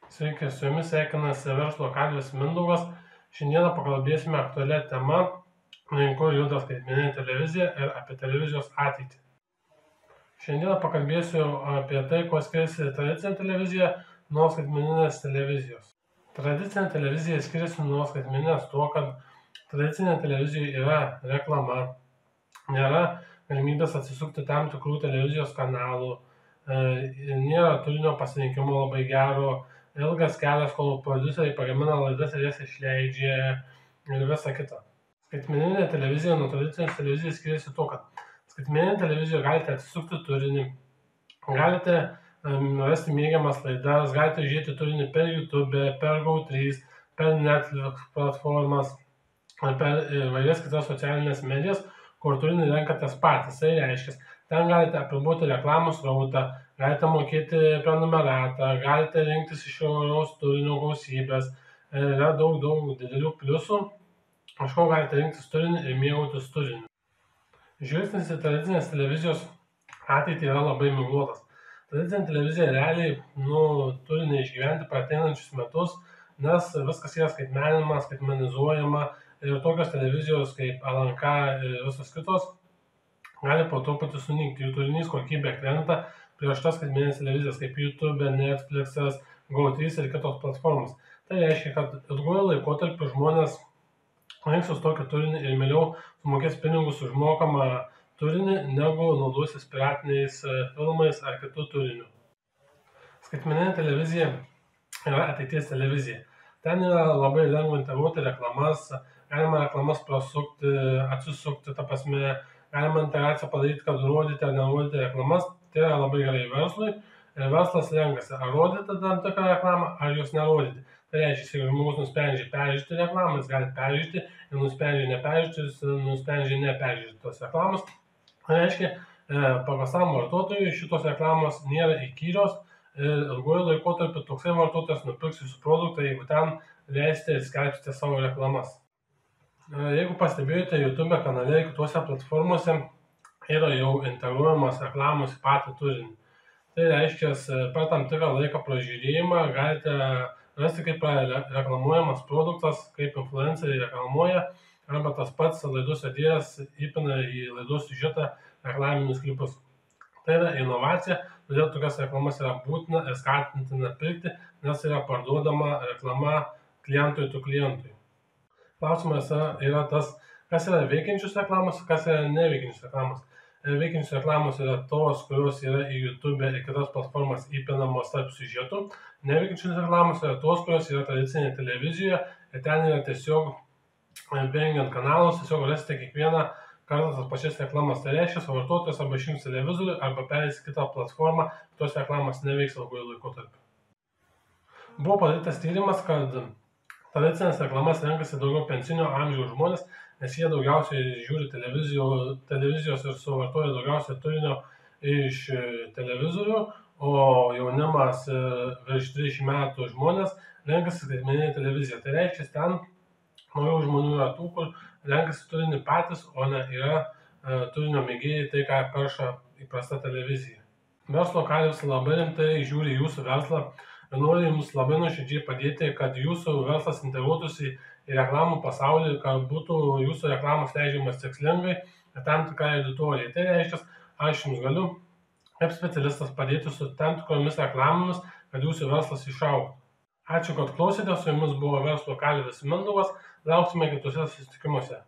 Sveiki, su jumis sveikinasi verslo kalvis Mindaugas. Šiandieną pakalbėsime aktualią temą, link kur juda skaitmeninė televizija ir apie televizijos ateitį. Šiandieną pakalbėsiu apie tai, kuo skiriasi tradicinė televizija nuo skaitmeninės televizijos. Tradicinė televizija skiriasi nuo skaitmeninės tuo, kad tradicinė televizija yra reklama, nėra galimybės atsisukti tam tikrų televizijos kanalų, nėra turinio pasirinkimo labai gero, ilgas kelias, kol prodiuseriai pagamina laidas ir jas išleidžia ir visa kita. Skaitmeninė televizija nuo tradicinės televizijos skiriasi tuo, kad skaitmeninė televizija galite atsisukti turinį, galite rasti mėgiamas laidas, galite žiūrėti turinį per YouTube, per Go3, per Netflix platformas, per įvairias kitas socialinės medijas, kur turinį renkatės patys. Tai reiškia, ten galite apriboti reklamos srautą, galite mokėti prenumeratą, galite rinktis iš įvairaus turinio gausybės, yra daug didelių pliusų, iš ko galite rinktis turinį ir mėgautis turiniu. Žvilgsnis į tradicinės televizijos ateitį yra labai miglotas. Tradicinė televizija realiai turi neišgyventi per ateinančius metus, nes viskas yra skaitmenizuojama ir tokios televizijos kaip LNK ir visos kitos gali po truputį sunykti, jų turinys kokybė krenta prieš tas skaitmeninės televizijas kaip YouTube, Netflix'as, Go3 ir kitos platformos. Tai reiškia, kad ilguoju laikotarpiu žmonės rinksis tokį turinį ir mieliau sumokės pinigus už mokamą turinį, negu naudosis piratiniais filmais ar kitų turinių. Skaitmeninė televizija yra ateities televizija. Ten yra labai lengva integruoti reklamas, galima reklamas prasukti, atsisukti, galima integraciją padaryti, kad rodyti ar nerodyti reklamas. Tai yra labai gerai verslui ir verslas renkasi, ar rodyti tam tikrą reklamą, ar jos nerodyti. Tai reiškia, jeigu žmogus nusprendžia peržiūrėti reklamą, jis gali peržiūrėti, ir nusprendžia neperžiūrėti, jis nusprendžia neperžiūrėti tos reklamos. Tai reiškia, paprastam vartotojui šitos reklamos nėra įkyrios ir ilguoju laikotarpiu toksai vartotojas nupirks jūsų produktą, jeigu ten leisite ir skelbsite savo reklamas. Jeigu pastebėjote YouTube kanale ir kitose platformose yra jau integruojamos reklamos į patį turinį. Tai reiškia, per tam tikrą laiką pražiūrėjimą galite rasti, kaip reklamuojamas produktas, kaip influenceriai reklamuoja, arba tas pats laidos vedėjas įpina į laidos siužetą reklaminius klipus. Tai yra inovacija, todėl tokias reklamas yra būtina ir skatintina pirkti, nes yra parduodama reklama klientui tų klientui. Klausimas yra tas, kas yra veikiančios reklamos, kas yra neveikiančios reklamos. Veikiančios reklamos yra tos, kurios yra į YouTube ir kitas platformas įpinamos tarp siužetų. Neveikiančios reklamos yra tos, kurios yra tradicinėje televizijoje ir ten yra tiesiog vengiant kanalus, tiesiog rasite kiekvieną kartą tas pačias reklamas. Tai reiškia, vartotojas arba išjungs televizorių arba pereis kitą platformą, tos reklamos neveiks ilguoju laikotarpiu. Buvo padarytas tyrimas, kad tradicinės reklamas renkasi daugiau pensinio amžiaus žmonės, nes jie daugiausiai žiūri televizijos ir suvartoja daugiausiai turinio iš televizorių, o jaunimas virš 30 metų žmonės renkasi skaitmeninę televiziją. Tai reiškia, ten naujų žmonių yra tų, kur renkasi turinį patys, o ne yra turinio mėgėjai, tai ką perša įprasta televizija. Verslo kalvis labai rimtai žiūri jūsų verslą ir nori jums labai nuoširdžiai padėti, kad jūsų verslas integruotųsi į reklamų pasaulį, kad būtų jūsų reklamos leidžiamas tikslingai ir tam tikrai auditorijai. Tai reiškia, aš jums galiu kaip specialistas padėti su tam tikromis reklamomis, kad jūsų verslas išaugtų. Ačiū, kad klausėte, su jumis buvo verslo kalvis Mindaugas, lauksime kitose susitikimuose.